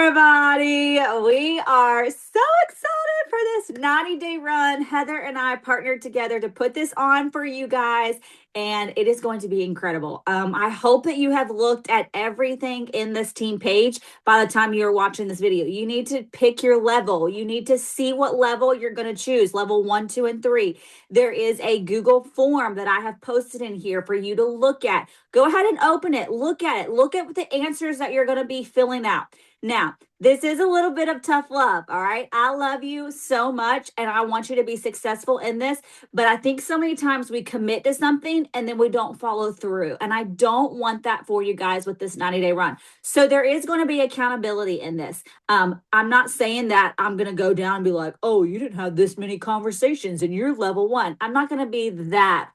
everybody. We are so excited for this 90-day run. Heather and I partnered together to put this on for you guys, and it is going to be incredible. I hope that you have looked at everything in this team page by the time you're watching this video. You need to pick your level. You need to see what level you're going to choose, level 1, 2, and 3. There is a Google form that I have posted in here for you to look at. Go ahead and open it. Look at it. Look at the answers that you're going to be filling out. Now, this is a little bit of tough love, all right? I love you so much and I want you to be successful in this, but I think so many times we commit to something and then we don't follow through. And I don't want that for you guys with this 90-day run. So there is going to be accountability in this. I'm not saying that I'm going to go down and be like, oh, you didn't have this many conversations and you're level 1. I'm not going to be that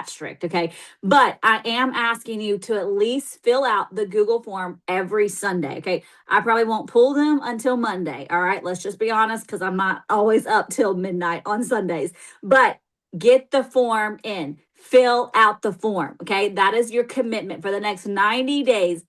strict, okay? But I am asking you to at least fill out the Google form every Sunday, okay? I probably won't pull them until Monday, all right? Let's just be honest, because I'm not always up till midnight on Sundays. But get the form in. Fill out the form, okay? That is your commitment for the next 90 days.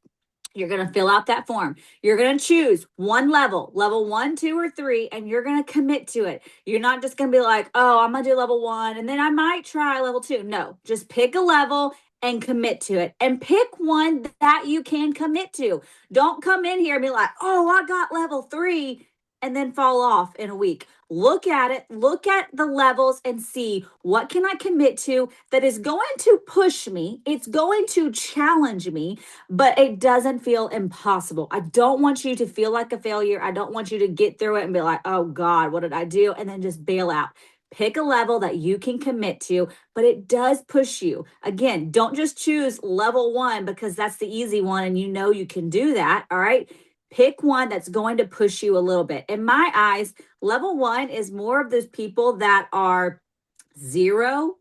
You're going to fill out that form. You're going to choose one level 1, 2, or 3, and you're going to commit to it. You're not just going to be like, oh, I'm going to do level 1, and then I might try level 2. No, just pick a level and commit to it. And pick one that you can commit to. Don't come in here and be like, oh, I got level 3, and then fall off in a week. Look at it, look at the levels and see what can I commit to that is going to push me. It's going to challenge me, but it doesn't feel impossible. I don't want you to feel like a failure. I don't want you to get through it and be like, oh God, what did I do? And then just bail out. Pick a level that you can commit to, but it does push you. Again, don't just choose level 1 because that's the easy one and you know you can do that. All right. Pick one that's going to push you a little bit. In my eyes, level 1 is more of those people that are 0%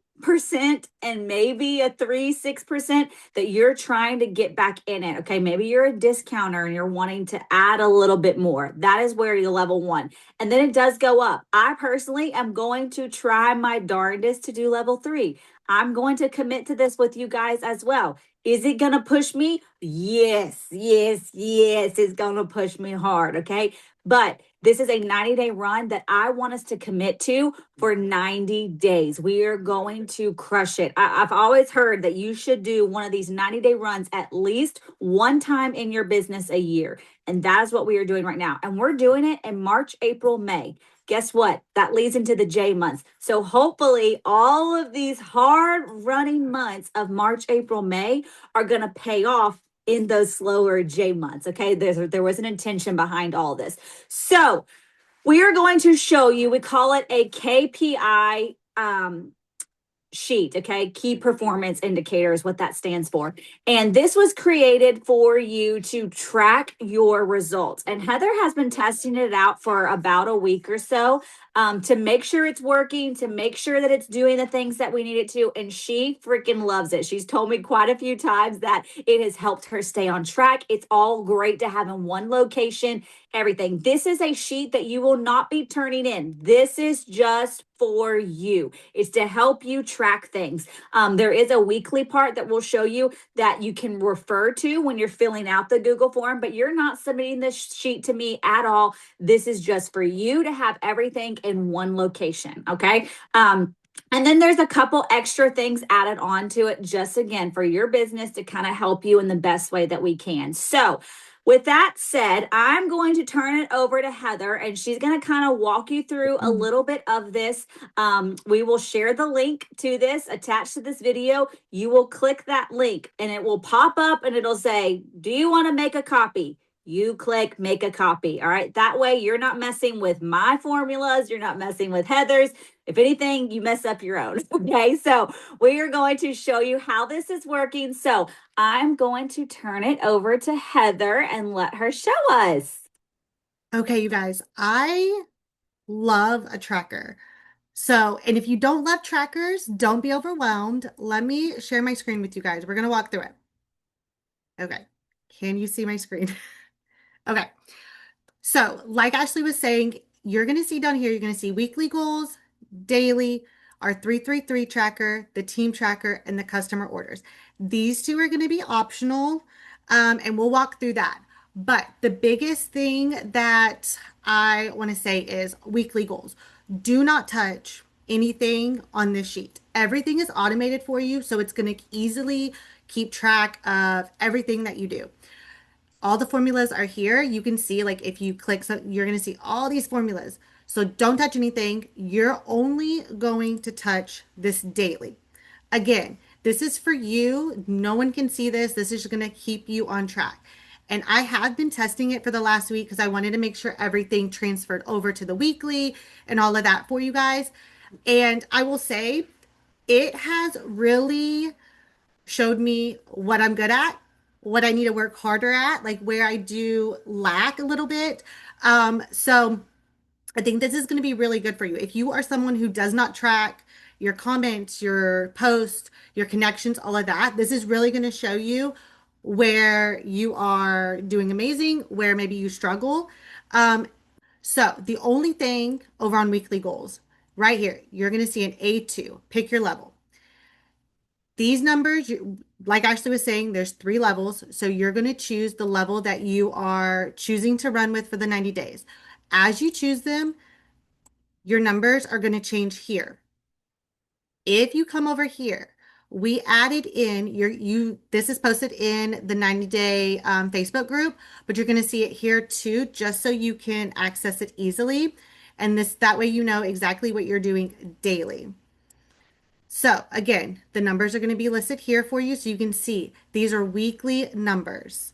and maybe a 3-6% that you're trying to get back in it. Okay, maybe you're a discounter and you're wanting to add a little bit more. That is where you're level 1. And then it does go up. I personally am going to try my darndest to do level 3. I'm going to commit to this with you guys as well. Is it going to push me? Yes, it's going to push me hard. Okay. But this is a 90-day run that I want us to commit to for 90 days. We are going to crush it. I've always heard that you should do one of these 90-day runs at least one time in your business a year. And that is what we are doing right now. And we're doing it in March, April, May. Guess what? That leads into the J months. So hopefully all of these hard running months of March, April, May are going to pay off in those slower J months. Okay. There was an intention behind all this. So we are going to show you, we call it a KPI sheet, okay? Key performance indicators, what that stands for. And this was created for you to track your results. And Heather has been testing it out for about a week or so to make sure it's working, to make sure that it's doing the things that we need it to. And she freaking loves it. She's told me quite a few times that it has helped her stay on track. It's all great to have in one location, everything. This is a sheet that you will not be turning in. This is just for you. It's to help you track things. There is a weekly part that will show you that you can refer to when you're filling out the Google form, but you're not submitting this sheet to me at all. This is just for you to have everything in one location. Okay. And then there's a couple extra things added on to it, just again, for your business to kind of help you in the best way that we can. So with that said, I'm going to turn it over to Heather and she's going to kind of walk you through a little bit of this. We will share the link to this attached to this video. You will click that link and it will pop up and it'll say, do you want to make a copy? You click make a copy. All right. That way you're not messing with my formulas. You're not messing with Heather's. If anything, you mess up your own. Okay. So we are going to show you how this is working. So I'm going to turn it over to Heather and let her show us. Okay, you guys, I love a tracker. So, and if you don't love trackers, don't be overwhelmed. Let me share my screen with you guys. We're going to walk through it. Okay. Can you see my screen? Okay. So, like Ashley was saying, you're going to see down here, you're going to see weekly goals, daily, our 333 tracker, the team tracker, and the customer orders. These two are going to be optional, and we'll walk through that. But the biggest thing that I want to say is weekly goals. Do not touch anything on this sheet. Everything is automated for you, so it's going to easily keep track of everything that you do. All the formulas are here. You can see, like, if you click, so you're going to see all these formulas. So don't touch anything. You're only going to touch this daily. Again, this is for you. No one can see this. This is going to keep you on track. And I have been testing it for the last week because I wanted to make sure everything transferred over to the weekly and all of that for you guys. And I will say it has really showed me what I'm good at, what I need to work harder at, like where I do lack a little bit. So I think this is going to be really good for you. If you are someone who does not track your comments, your posts, your connections, all of that, this is really going to show you where you are doing amazing, where maybe you struggle. So the only thing over on weekly goals, right here, you're going to see an A2. Pick your level. These numbers, like Ashley was saying, there's three levels. So you're going to choose the level that you are choosing to run with for the 90 days. As you choose them, your numbers are going to change here. If you come over here, we added in this is posted in the 90-day Facebook group, but you're going to see it here too, just so you can access it easily. And that way you know exactly what you're doing daily. So again, the numbers are going to be listed here for you so you can see these are weekly numbers.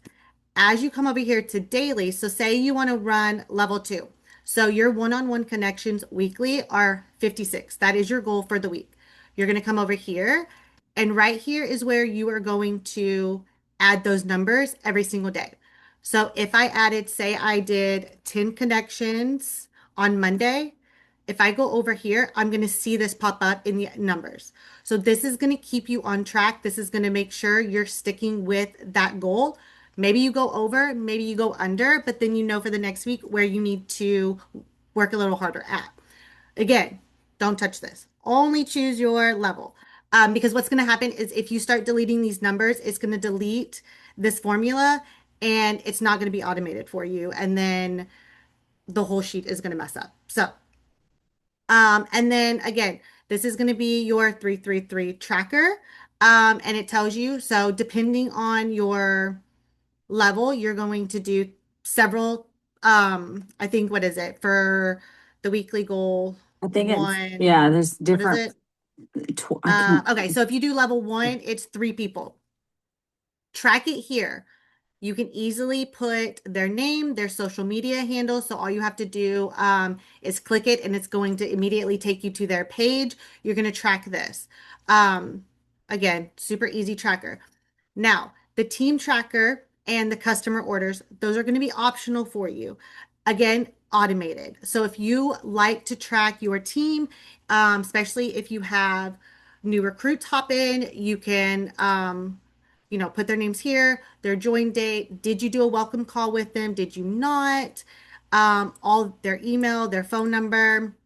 As you come over here to daily, so say you want to run level 2. So your one-on-one connections weekly are 56. That is your goal for the week. You're going to come over here, and right here is where you are going to add those numbers every single day. So if I added, say I did 10 connections on Monday, if I go over here, I'm going to see this pop up in the numbers. So this is going to keep you on track. This is going to make sure you're sticking with that goal. Maybe you go over, maybe you go under, but then you know for the next week where you need to work a little harder at. Again, don't touch this. Only choose your level. Because what's going to happen is if you start deleting these numbers, it's going to delete this formula and it's not going to be automated for you. And then the whole sheet is going to mess up. So and then again, this is going to be your 333 tracker. And it tells you, so depending on your level, you're going to do several, I think, what is it for the weekly goal I think it's, one? yeah, there's What is different, it? I can't, Okay, so if you do level one, it's three people. Track it here. You can easily put their name, their social media handle. So all you have to do is click it and it's going to immediately take you to their page. You're going to track this. Um, Again, super easy tracker. Now, the team tracker and the customer orders, those are going to be optional for you. Again, automated. So if you like to track your team, especially if you have new recruits hop in, you can put their names here, their join date. Did you do a welcome call with them? Did you not? All their email, their phone number,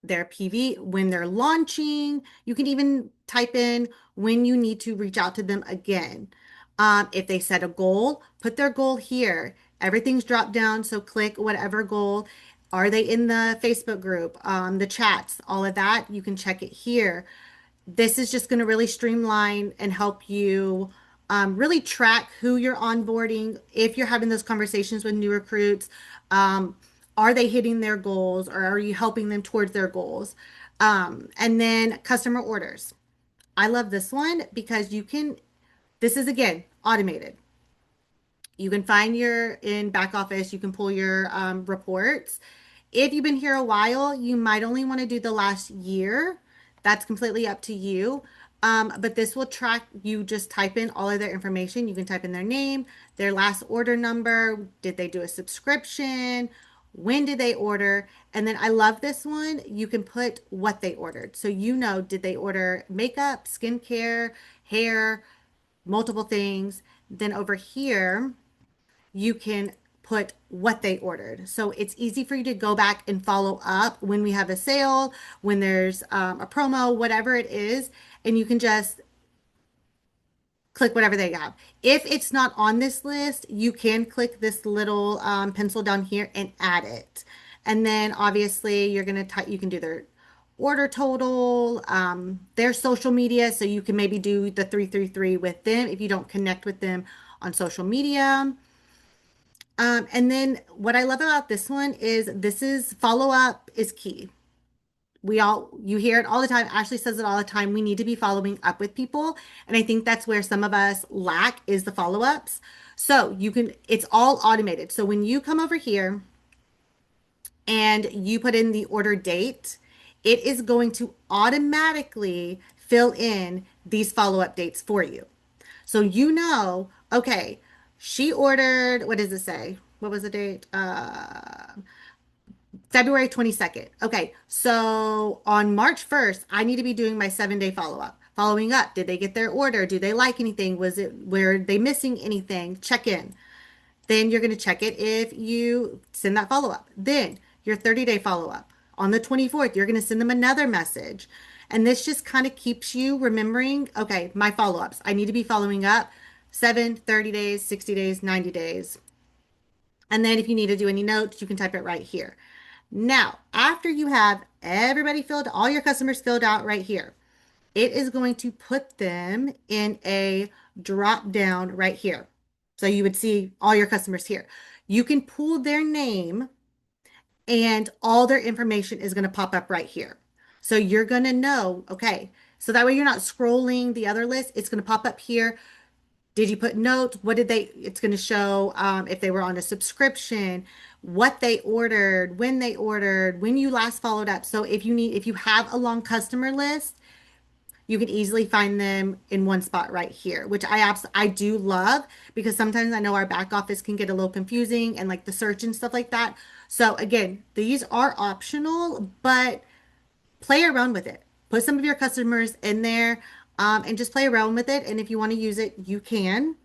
their PV, when they're launching. You can even type in when you need to reach out to them again. If they set a goal, put their goal here. Everything's dropped down, so click whatever goal. Are they in the Facebook group, the chats, all of that? You can check it here. This is just going to really streamline and help you really track who you're onboarding. If you're having those conversations with new recruits, are they hitting their goals or are you helping them towards their goals? And then customer orders. I love this one because this is again automated. You can find your in back office, you can pull your reports. If you've been here a while, you might only want to do the last year. That's completely up to you. But this will track, you just type in all of their information. You can type in their name, their last order number. Did they do a subscription? When did they order? And then I love this one. You can put what they ordered. So you know, did they order makeup, skincare, hair, multiple things? Then over here, you can put what they ordered. So it's easy for you to go back and follow up when we have a sale, when there's a promo, whatever it is, and you can just click whatever they have. If it's not on this list, you can click this little pencil down here and add it. And then obviously you're gonna type, you can do their order total, their social media. So you can maybe do the 333 with them if you don't connect with them on social media. And then what I love about this one is this is follow up is key. You hear it all the time. Ashley says it all the time. We need to be following up with people. And I think that's where some of us lack is the follow ups. So it's all automated. So when you come over here and you put in the order date, it is going to automatically fill in these follow up dates for you. So okay, she ordered, what does it say? What was the date? February 22nd. Okay, so on March 1st, I need to be doing my 7-day follow up. Following up, did they get their order? Do they like anything? Were they missing anything? Check in. Then you're going to check it if you send that follow up. Then your 30-day follow up. On the 24th, you're going to send them another message. And this just kind of keeps you remembering, okay, my follow ups. I need to be following up 30 days, 60 days, 90 days. And then if you need to do any notes, you can type it right here. Now, after you have all your customers filled out right here, it is going to put them in a drop down right here. So you would see all your customers here. You can pull their name and all their information is going to pop up right here. So you're going to know, okay, so that way you're not scrolling the other list. It's going to pop up here. Did you put notes? It's going to show if they were on a subscription, what they ordered, when you last followed up. So if you have a long customer list, you can easily find them in one spot right here, which I do love because sometimes I know our back office can get a little confusing and like the search and stuff like that. So again, these are optional, but play around with it. Put some of your customers in there and just play around with it. And if you want to use it, you can.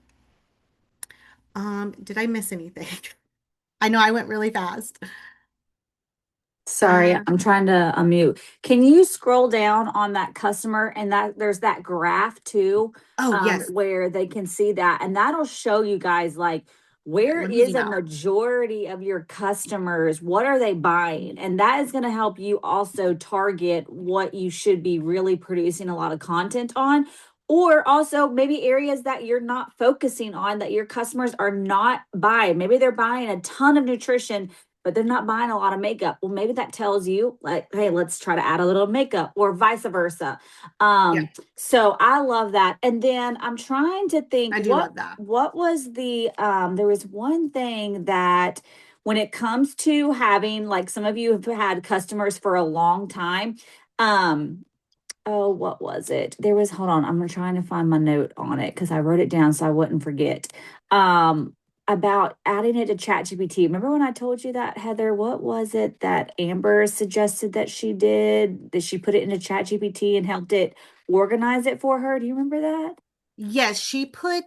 Did I miss anything? I know I went really fast. Sorry, Uh, I'm trying to unmute. Can you scroll down on that customer and that there's that graph too, oh, yes. where they can see that, and that'll show you guys like Okay, where let me is zoom a out. majority of your customers? What are they buying? And that is going to help you also target what you should be really producing a lot of content on. Or also maybe areas that you're not focusing on that your customers are not buying. Maybe they're buying a ton of nutrition but they're not buying a lot of makeup. Well, maybe that tells you, like, hey, let's try to add a little makeup or vice versa. Yeah, So I love that. And then I'm trying to think I do love that. what was there was one thing that when it comes to having like some of you have had customers for a long time, um, oh, what was it? There was, hold on, I'm trying to find my note on it because I wrote it down so I wouldn't forget. Um, about adding it to ChatGPT. Remember when I told you that, Heather? What was it that Amber suggested that she did? That she put it into ChatGPT and helped it organize it for her? Do you remember that? Yes, she put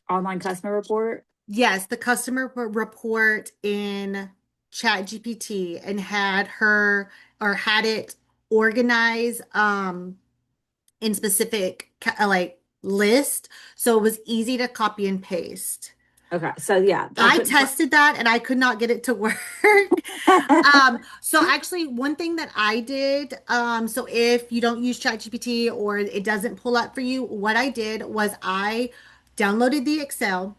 Online customer report? the customer report in ChatGPT and had it organize in specific like list, so it was easy to copy and paste. Okay. So yeah, I I couldn't find tested that and I could not get it to work. So actually one thing that I did, so if you don't use ChatGPT or it doesn't pull up for you, what I did was I downloaded the Excel,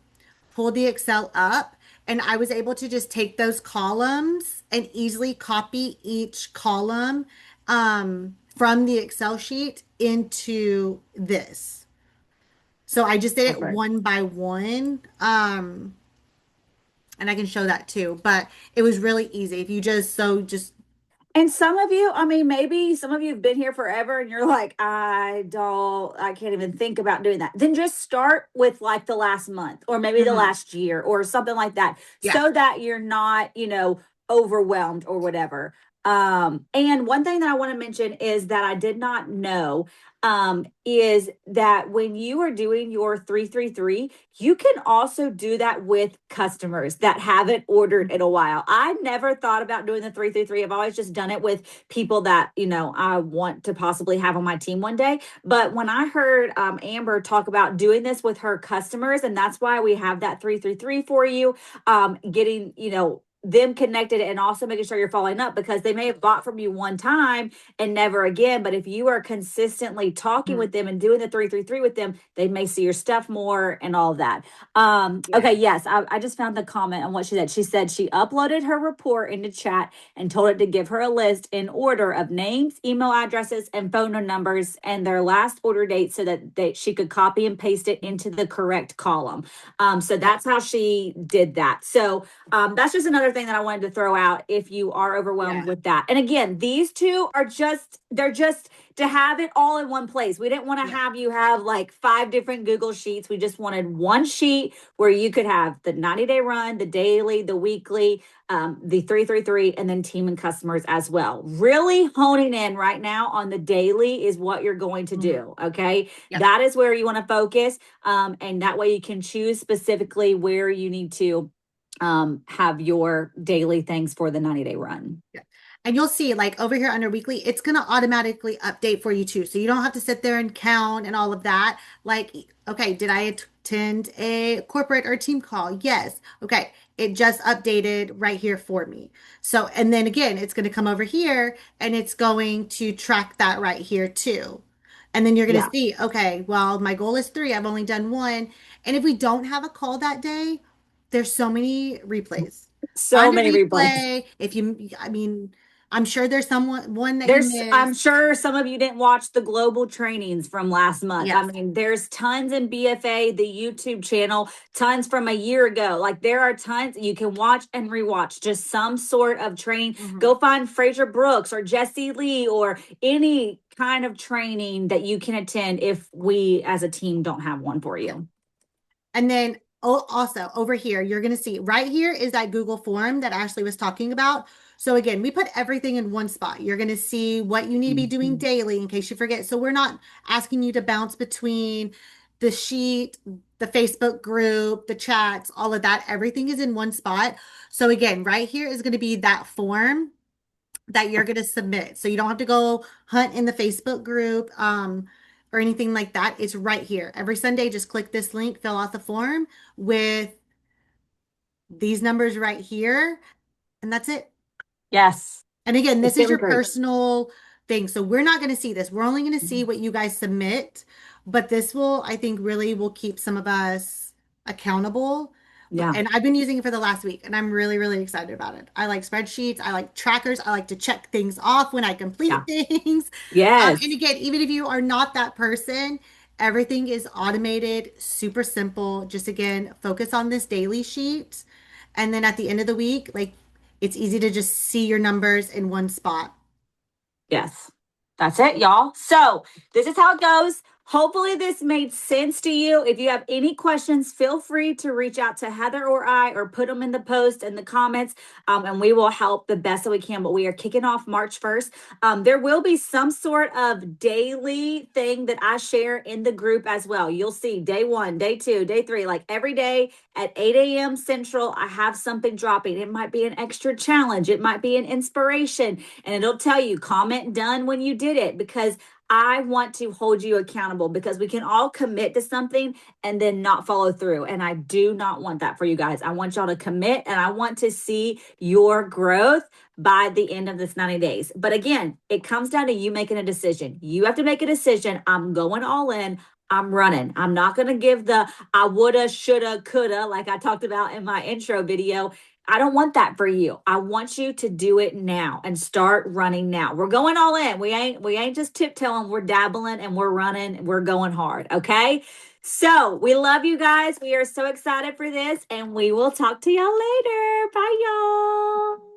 pulled the Excel up, and I was able to just take those columns and easily copy each column from the Excel sheet into this. So I just did it perfect. one by one. And I can show that too. But it was really easy. If you just And some of you, I mean, maybe some of you have been here forever and you're like, I can't even think about doing that. Then just start with like the last month or maybe the Mhm. last year or something like that Yeah. so that you're not, overwhelmed or whatever. And one thing that I want to mention is that I did not know is that when you are doing your 333, you can also do that with customers that haven't ordered in a while. I never thought about doing the 333. I've always just done it with people that, I want to possibly have on my team one day. But when I heard Amber talk about doing this with her customers, and that's why we have that 333 for you, getting, them connected and also making sure you're following up because they may have bought from you one time and never again. But if you are consistently talking with them and doing the 333 with them, they may see your stuff more and all of that. Okay, yes, I just found the comment on what she said. She said she uploaded her report into chat and told it to give her a list in order of names, email addresses, and phone numbers and their last order date so that she could copy and paste it into the correct column. So that's how she did that. So that's just another thing that I wanted to throw out if you are overwhelmed with that. And again, these two are they're just to have it all in one place. We didn't want to have you have like 5 different Google Sheets. We just wanted one sheet where you could have the 90-day run, the daily, the weekly, the 333, and then team and customers as well. Really honing in right now on the daily is what you're going to do. Okay. That is where you want to focus. And that way you can choose specifically where you need to have your daily things for the 90-day run. And you'll see like over here under weekly, it's going to automatically update for you too. So you don't have to sit there and count and all of that. Like, okay, did I attend a corporate or team call? Yes. Okay. It just updated right here for me. So, and then again, it's going to come over here and it's going to track that right here too. And then you're going to see, okay, well, my goal is 3. I've only done 1. And if we don't have a call that day, there's so many replays. So many replays. If you, I mean, I'm sure there's one that you missed. I'm sure some of you didn't watch the global trainings from last month. I mean, there's tons in BFA, the YouTube channel, tons from a year ago. Like there are tons you can watch and rewatch just some sort of training. Go find Fraser Brooks or Jesse Lee or any kind of training that you can attend if we as a team don't have one for you. And then also over here, you're going to see right here is that Google form that Ashley was talking about. So again, we put everything in one spot. You're going to see what you need to be doing daily in case you forget. So we're not asking you to bounce between the sheet, the Facebook group, the chats, all of that. Everything is in one spot. So again, right here is going to be that form that you're going to submit. So you don't have to go hunt in the Facebook group or anything like that. It's right here. Every Sunday, just click this link, fill out the form with these numbers right here, and that's it. Yes. And again, this is your personal thing. So we're not going to see this. We're only going to see what you guys submit, but this will, I think, really will keep some of us accountable. Yeah. And I've been using it for the last week and I'm really, really excited about it. I like spreadsheets. I like trackers. I like to check things off when I complete things. Yes. And again, even if you are not that person, everything is automated, super simple. Just again, focus on this daily sheet. And then at the end of the week, like it's easy to just see your numbers in one spot. Yes. That's it, y'all. So this is how it goes. Hopefully this made sense to you. If you have any questions, feel free to reach out to Heather or I or put them in the post in the comments and we will help the best that we can. But we are kicking off March 1st. There will be some sort of daily thing that I share in the group as well. You'll see day 1, day 2, day 3, like every day at 8 a.m. Central, I have something dropping. It might be an extra challenge. It might be an inspiration and it'll tell you comment done when you did it because I want to hold you accountable because we can all commit to something and then not follow through. And I do not want that for you guys. I want y'all to commit and I want to see your growth by the end of this 90 days. But again, it comes down to you making a decision. You have to make a decision. I'm going all in. I'm running. I'm not going to give the I woulda, shoulda, coulda, like I talked about in my intro video. I don't want that for you. I want you to do it now and start running now. We're going all in. We ain't just tiptoeing. We're dabbling and we're running. We're going hard. Okay. So we love you guys. We are so excited for this and we will talk to y'all later. Bye y'all.